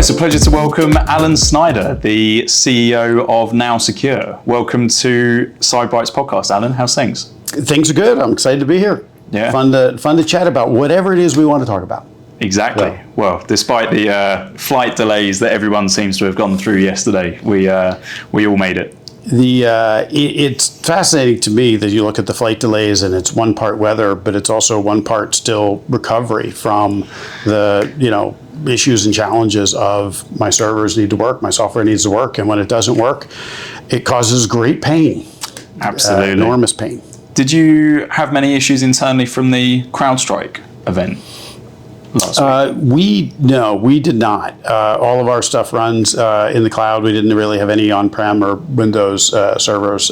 It's a pleasure to welcome Alan Snyder, the CEO of NowSecure. Welcome to CyberBytes podcast, Alan. How's things? Things are good. I'm excited to be here. Yeah. Fun to chat about whatever it is we want to talk about. Exactly. Well, despite the flight delays that everyone seems to have gone through yesterday, we all made it. It's fascinating to me that you look at the flight delays and it's one part weather, but it's also one part still recovery from the issues and challenges of my servers need to work, my software needs to work, and when it doesn't work, it causes great pain. Absolutely. Enormous pain. Did you have many issues internally from the CrowdStrike event last week? We did not. All of our stuff runs in the cloud. We didn't really have any on-prem or Windows servers.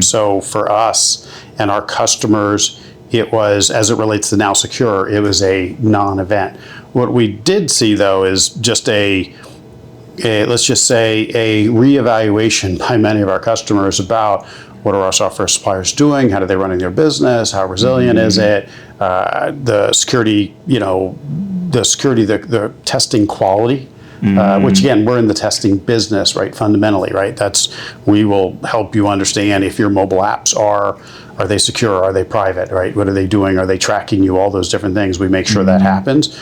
So for us and our customers, it was, as it relates to NowSecure, it was a non-event. What we did see, though, is just let's just say a reevaluation by many of our customers about what are our software suppliers doing, how are they running their business, how resilient is it, the security, the testing quality. Which again, we're in the testing business, right? Fundamentally, right? We will help you understand if your mobile apps are they secure? Are they private? Right? What are they doing? Are they tracking you? All those different things. We make sure that happens.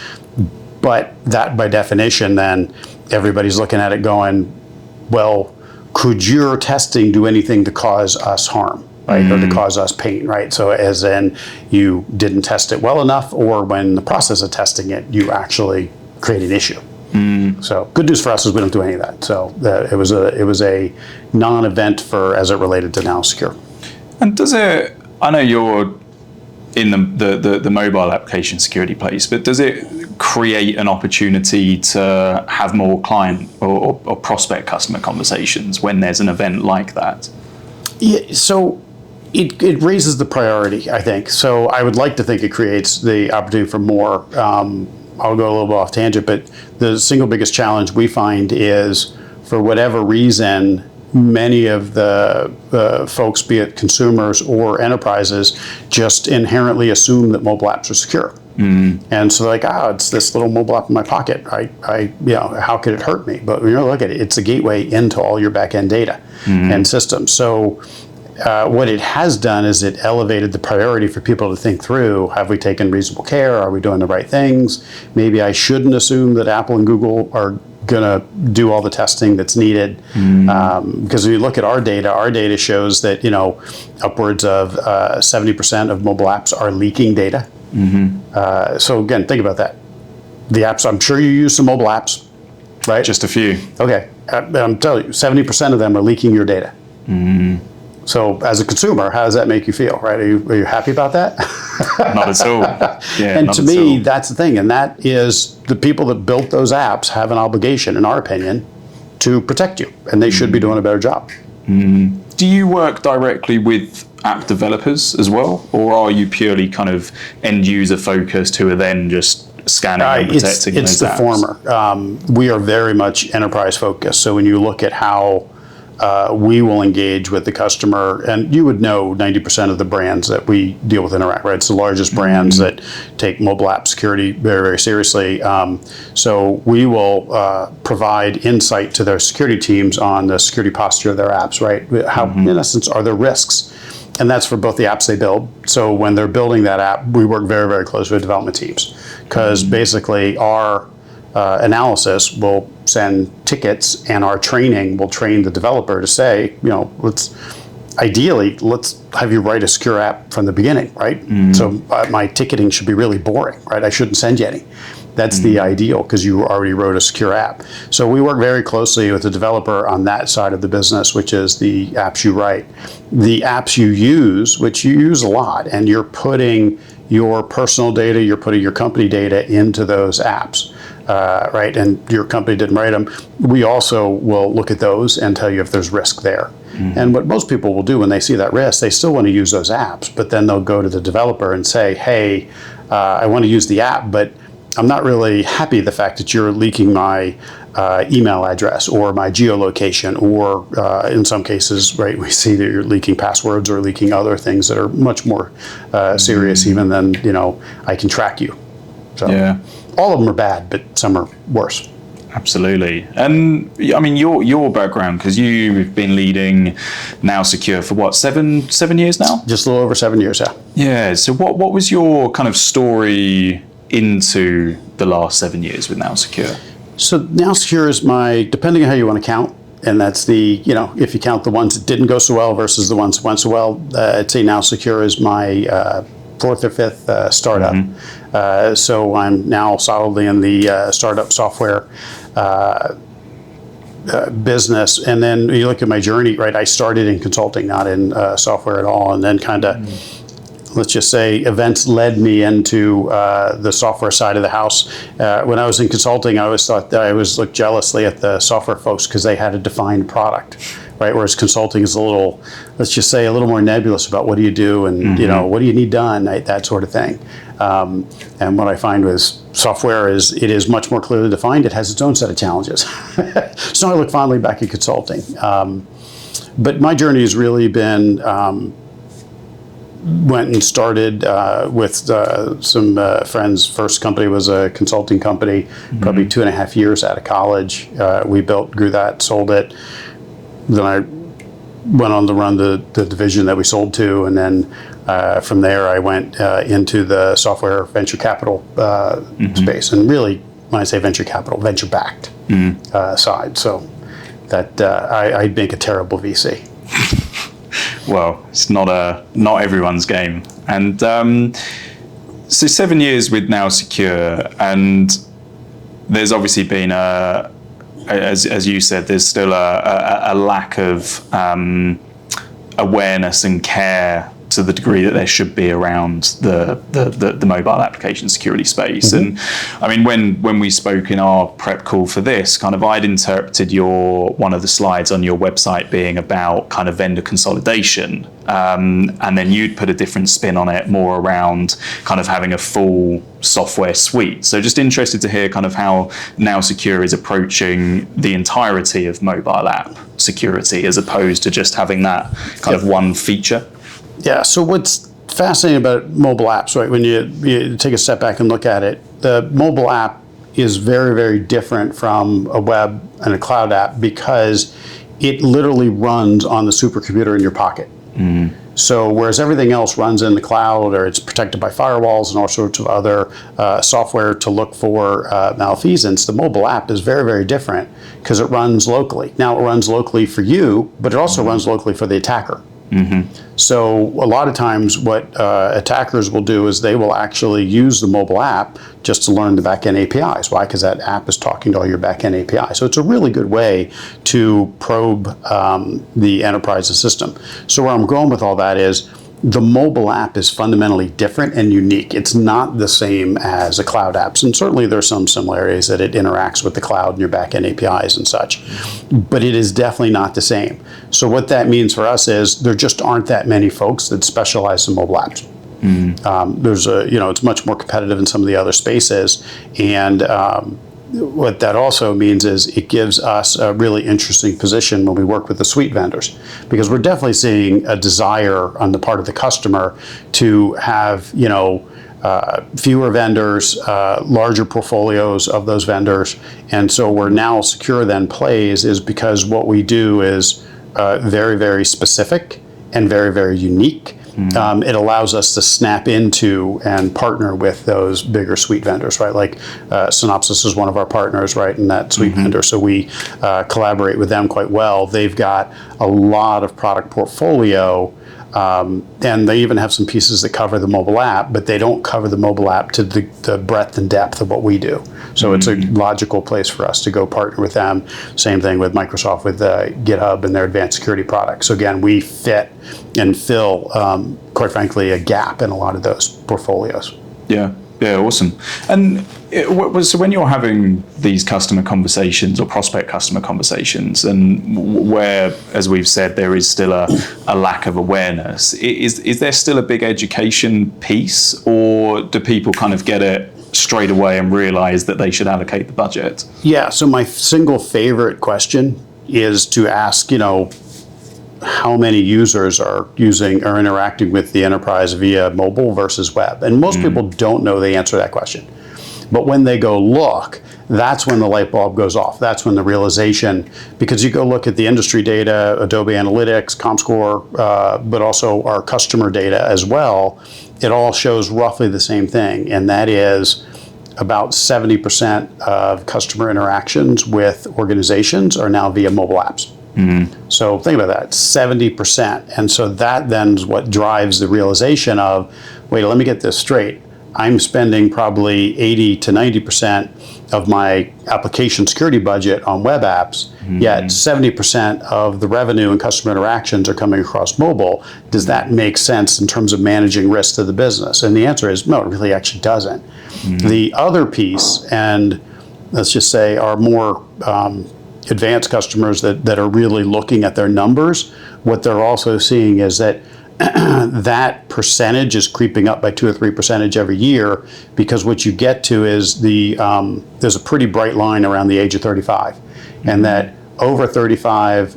But that, by definition, then everybody's looking at it going, well, could your testing do anything to cause us harm? Right, or to cause us pain, right? So as in you didn't test it well enough, or when the process of testing it, you actually create an issue. So good news for us is we don't do any of that. So it was a non-event as it related to NowSecure. And does it? I know you're in the mobile application security place, but does it create an opportunity to have more client or prospect customer conversations when there's an event like that? Yeah. So. It raises the priority, I think. So I would like to think it creates the opportunity for more. I'll go a little bit off tangent, but the single biggest challenge we find is, for whatever reason, many of the folks, be it consumers or enterprises, just inherently assume that mobile apps are secure. And so they're like, it's this little mobile app in my pocket. How could it hurt me? But when you look at it, it's a gateway into all your back-end data and systems. So what it has done is it elevated the priority for people to think through, have we taken reasonable care? Are we doing the right things? Maybe I shouldn't assume that Apple and Google are going to do all the testing that's needed. Because when you look at our data shows that, upwards of 70% of mobile apps are leaking data. So again, think about that. The apps, I'm sure you use some mobile apps, right? Just a few. Okay. I'm telling you, 70% of them are leaking your data. So as a consumer, how does that make you feel, right? Are you happy about that? Not at all. Yeah, and to me, that's the thing. And that is, the people that built those apps have an obligation, in our opinion, to protect you. And they should be doing a better job. Do you work directly with app developers as well? Or are you purely kind of end user focused who are then just scanning and protecting those apps? It's the former. We are very much enterprise focused. So when you look at how we will engage with the customer, and you would know 90% of the brands that we deal with interact, right? It's the largest brands that take mobile app security very, very seriously. So we will provide insight to their security teams on the security posture of their apps, right? How, in essence, are there risks? And that's for both the apps they build. So when they're building that app, we work very, very closely with development teams, because basically our analysis will send tickets, and our training will train the developer to say, let's have you write a secure app from the beginning, right? So my ticketing should be really boring, right? I shouldn't send you any. That's the ideal, because you already wrote a secure app. So we work very closely with the developer on that side of the business, which is the apps you write. The apps you use, which you use a lot, and you're putting your personal data, you're putting your company data into those apps. Right, and your company didn't write them. We also will look at those and tell you if there's risk there. And what most people will do when they see that risk, they still want to use those apps, but then they'll go to the developer and say, hey, I want to use the app, but I'm not really happy the fact that you're leaking my email address or my geolocation, or in some cases, right, we see that you're leaking passwords or leaking other things that are much more serious even than, I can track you. So. Yeah. All of them are bad, but some are worse. Absolutely. And I mean, your background, because you've been leading NowSecure for what, seven years now? Just a little over 7 years, yeah. Yeah. So what was your kind of story into the last 7 years with NowSecure? So NowSecure is depending on how you want to count, and that's if you count the ones that didn't go so well versus the ones that went so well, I'd say NowSecure is my fourth or fifth startup. So I'm now solidly in the startup software business. And then you look at my journey, right? I started in consulting, not in software at all, and then kind of, let's just say, events led me into the software side of the house. When I was in consulting, I always thought that I always looked jealously at the software folks because they had a defined product, right? Whereas consulting is a little, let's just say, a little more nebulous about what do you do and what do you need done, right? That sort of thing. And what I find with software is it is much more clearly defined. It has its own set of challenges. So I look fondly back at consulting. But my journey has really been went and started with some friends. First company was a consulting company, probably 2.5 years out of college. We grew that, sold it. Then I went on to run the division that we sold to, and then from there I went into the software venture capital space. And really, when I say venture capital, venture-backed side. So that I'd make a terrible VC. Well, it's not everyone's game. And so 7 years with NowSecure, and there's obviously been as you said, there's still a lack of awareness and care to the degree that there should be around the mobile application security space. And I mean, when we spoke in our prep call for this, kind of I'd interpreted one of the slides on your website being about kind of vendor consolidation, and then you'd put a different spin on it, more around kind of having a full software suite. So just interested to hear kind of how NowSecure is approaching the entirety of mobile app security as opposed to just having that kind of one feature. Yeah, so what's fascinating about mobile apps, right, when you take a step back and look at it, the mobile app is very, very different from a web and a cloud app because it literally runs on the supercomputer in your pocket. So whereas everything else runs in the cloud or it's protected by firewalls and all sorts of other software to look for malfeasance, the mobile app is very, very different because it runs locally. Now it runs locally for you, but it also runs locally for the attacker. So a lot of times what attackers will do is they will actually use the mobile app just to learn the backend APIs. Why? Because that app is talking to all your backend APIs. So it's a really good way to probe the enterprise's system. So where I'm going with all that is the mobile app is fundamentally different and unique. It's not the same as a cloud app. And certainly there's some similarities that it interacts with the cloud and your backend APIs and such. But it is definitely not the same. So what that means for us is there just aren't that many folks that specialize in mobile apps. It's much more competitive in some of the other spaces. And what that also means is it gives us a really interesting position when we work with the suite vendors, because we're definitely seeing a desire on the part of the customer to have, fewer vendors, larger portfolios of those vendors. And so where NowSecure then plays is because what we do is very, very specific and very, very unique. It allows us to snap into and partner with those bigger suite vendors, right? Like Synopsys is one of our partners, right, in that suite vendor. So we collaborate with them quite well. They've got a lot of product portfolio, and they even have some pieces that cover the mobile app, but they don't cover the mobile app to the breadth and depth of what we do. So it's a logical place for us to go partner with them. Same thing with Microsoft with GitHub and their advanced security products. So again, we fit and fill, quite frankly, a gap in a lot of those portfolios. Yeah, awesome. And so when you're having these customer conversations or prospect customer conversations, and where, as we've said, there is still a lack of awareness, is there still a big education piece, or do people kind of get it straight away and realize that they should allocate the budget? Yeah, so my single favorite question is to ask, how many users are using or interacting with the enterprise via mobile versus web? And most people don't know the answer to that question. But when they go look, that's when the light bulb goes off. That's when the realization, because you go look at the industry data, Adobe Analytics, ComScore, but also our customer data as well, it all shows roughly the same thing, and that is about 70% of customer interactions with organizations are now via mobile apps. So think about that, 70%. And so that then is what drives the realization of, wait, let me get this straight. I'm spending probably 80 to 90% of my application security budget on web apps, yet 70% of the revenue and customer interactions are coming across mobile. Does that make sense in terms of managing risk to the business? And the answer is no, it really actually doesn't. The other piece, and let's just say our more advanced customers that are really looking at their numbers, what they're also seeing is that that percentage is creeping up by 2 or 3% every year, because what you get to is there's a pretty bright line around the age of 35, and that over 35,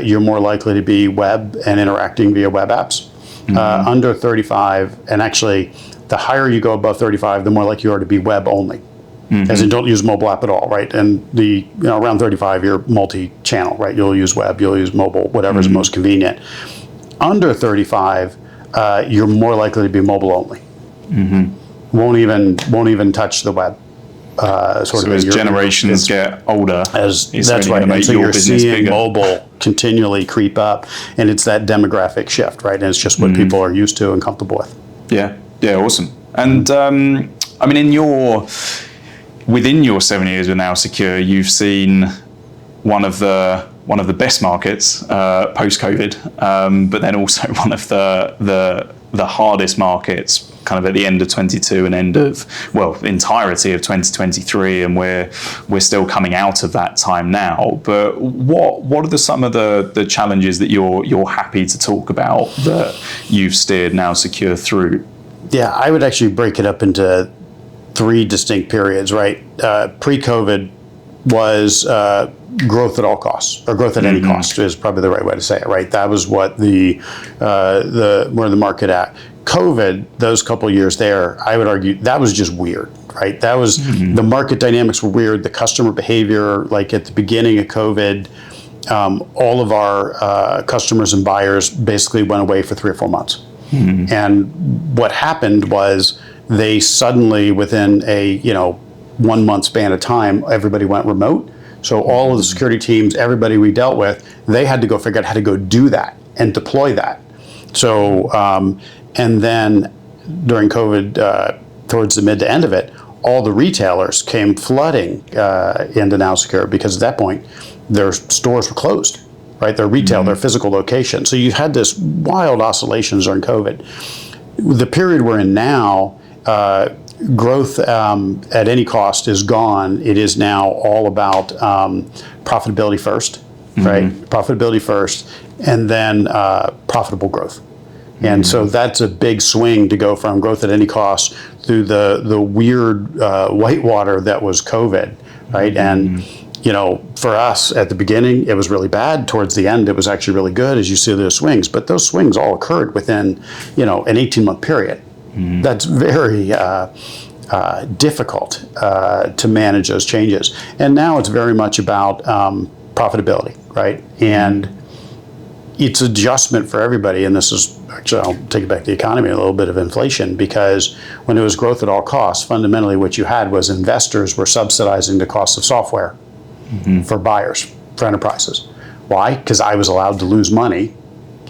you're more likely to be web and interacting via web apps. Under 35, and actually the higher you go above 35, the more likely you are to be web only. As in, don't use mobile app at all, right? And around 35, you're multi-channel, right? You'll use web, you'll use mobile, whatever's most convenient. Under 35, you're more likely to be mobile only. Won't even touch the web. So as generations get older, that's right. And so you're seeing mobile continually creep up, and it's that demographic shift, right? And it's just what people are used to and comfortable with. Yeah, awesome. And I mean, within your 7 years with NowSecure, you've seen one of the best markets post-COVID, but then also one of the hardest markets kind of at the end of 22 and entirety of 2023, and we're still coming out of that time now. But what are some of the challenges that you're happy to talk about that you've steered NowSecure through? Yeah, I would actually break it up into 3 distinct periods, right? Pre-COVID was growth at all costs, or growth at any cost is probably the right way to say it, right? That was what where the market at. COVID, those couple years there, I would argue that was just weird, right? That was the market dynamics were weird. The customer behavior, like at the beginning of COVID, all of our customers and buyers basically went away for 3 or 4 months. And what happened was they suddenly, within a 1 month span of time, everybody went remote. So all of the security teams, everybody we dealt with, they had to go figure out how to go do that and deploy that. So, and then during COVID, towards the mid to end of it, all the retailers came flooding into NowSecure, because at that point, their stores were closed, right? Their retail, their physical location. So you had this wild oscillations during COVID. The period we're in now, growth at any cost is gone. It is now all about profitability first, right? Profitability first, and then profitable growth. And so that's a big swing to go from growth at any cost through the weird whitewater that was COVID, right? And for us at the beginning, it was really bad. Towards the end, it was actually really good, as you see those swings. But those swings all occurred within an 18-month period. That's very difficult to manage those changes. And now it's very much about profitability, right? And it's adjustment for everybody. And this is, actually, I'll take it back to the economy, a little bit of inflation, because when it was growth at all costs, fundamentally what you had was investors were subsidizing the cost of software for buyers, for enterprises. Why? Because I was allowed to lose money,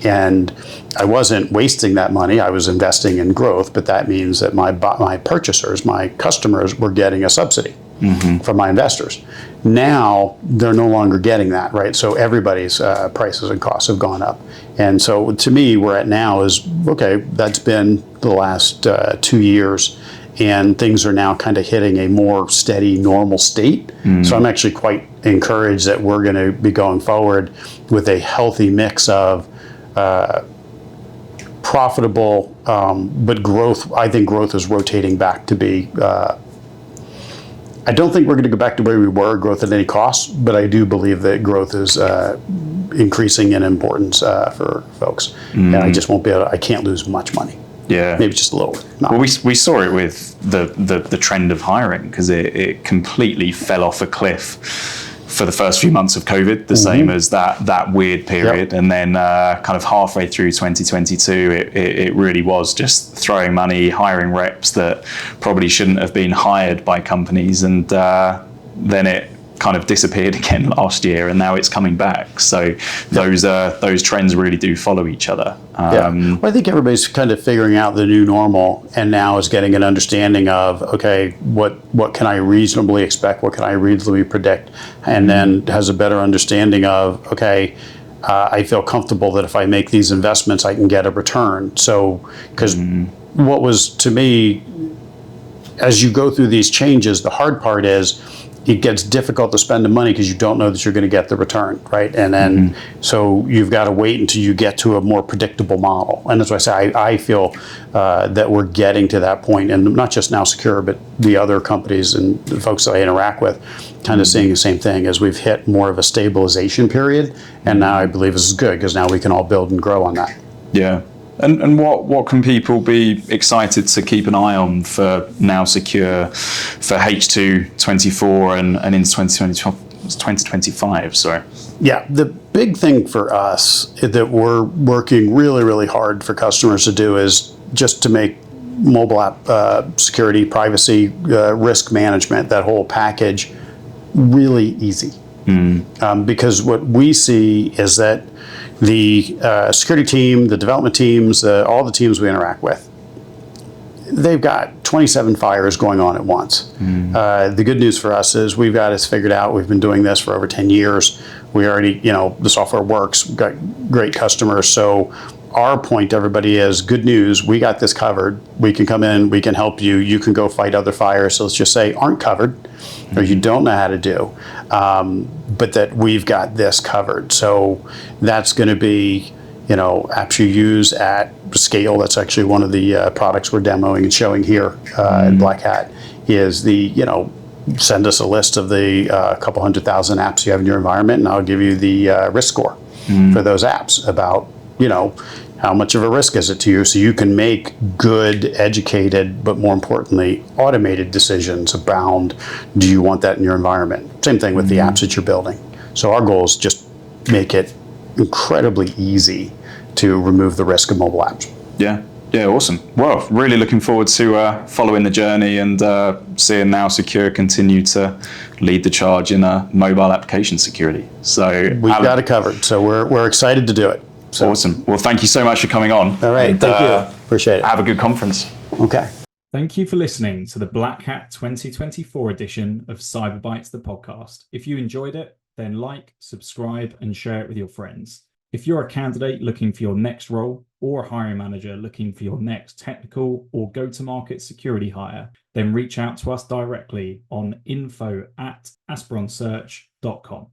and I wasn't wasting that money. I was investing in growth, but that means that my purchasers, my customers, were getting a subsidy from my investors. Now they're no longer getting that, right? So everybody's prices and costs have gone up. And so to me, where at now is, okay, that's been the last 2 years, and things are now kind of hitting a more steady, normal state. So I'm actually quite encouraged that we're going to be going forward with a healthy mix of profitable, but growth. I think growth is rotating back to be, I don't think we're going to go back to where we were, growth at any cost, but I do believe that growth is increasing in importance for folks. And I just won't be able to, I can't lose much money. Yeah. Maybe just a little. Not Well, we saw it with the trend of hiring, because it completely fell off a cliff for the first few months of COVID, the same as that weird period. And then kind of halfway through 2022, it really was just throwing money, hiring reps that probably shouldn't have been hired by companies. And then it kind of disappeared again last year, and now it's coming back. So those trends really do follow each other. Well, I think everybody's kind of figuring out the new normal, and now is getting an understanding of, okay, what can I reasonably expect? What can I reasonably predict? And then has a better understanding of, okay, I feel comfortable that if I make these investments, I can get a return. So, because what was, to me, as you go through these changes, the hard part is it gets difficult to spend the money because you don't know that you're going to get the return, right? And then so you've got to wait until you get to a more predictable model. And that's why I say I feel that we're getting to that point, and not just NowSecure, but the other companies and the folks that I interact with, kind of seeing the same thing, as we've hit more of a stabilization period. And now I believe this is good, because now we can all build and grow on that. Yeah. And what can people be excited to keep an eye on for NowSecure for H2 24 and into 2025? Sorry. Yeah, the big thing for us that we're working really, really hard for customers to do is just to make mobile app security, privacy, risk management, that whole package, really easy. Because what we see is that the security team, the development teams, all the teams we interact with, they've got 27 fires going on at once. The good news for us is we've got this figured out. We've been doing this for over 10 years. We already, the software works. We've got great customers. So our point to everybody is, good news, we got this covered. We can come in, we can help you. You can go fight other fires, so let's just say aren't covered, or you don't know how to do, but that we've got this covered. So that's going to be, apps you use at scale. That's actually one of the products we're demoing and showing here at BlackHat, is the, send us a list of the couple 100,000 apps you have in your environment, and I'll give you the risk score for those apps about, how much of a risk is it to you, so you can make good, educated, but more importantly, automated decisions around, do you want that in your environment? Same thing with the apps that you're building. So our goal is just make it incredibly easy to remove the risk of mobile apps. Yeah, awesome. Well, really looking forward to following the journey and seeing NowSecure continue to lead the charge in mobile application security. So we've got it covered. So we're excited to do it. So. Awesome. Well, thank you so much for coming on. All right, thank you. Appreciate it. Have a good conference. Okay. Thank you for listening to the BlackHat 2024 edition of CyberBytes, the podcast. If you enjoyed it, then like, subscribe, and share it with your friends. If you're a candidate looking for your next role, or a hiring manager looking for your next technical or go-to-market security hire, then reach out to us directly on info@asperonsearch.com.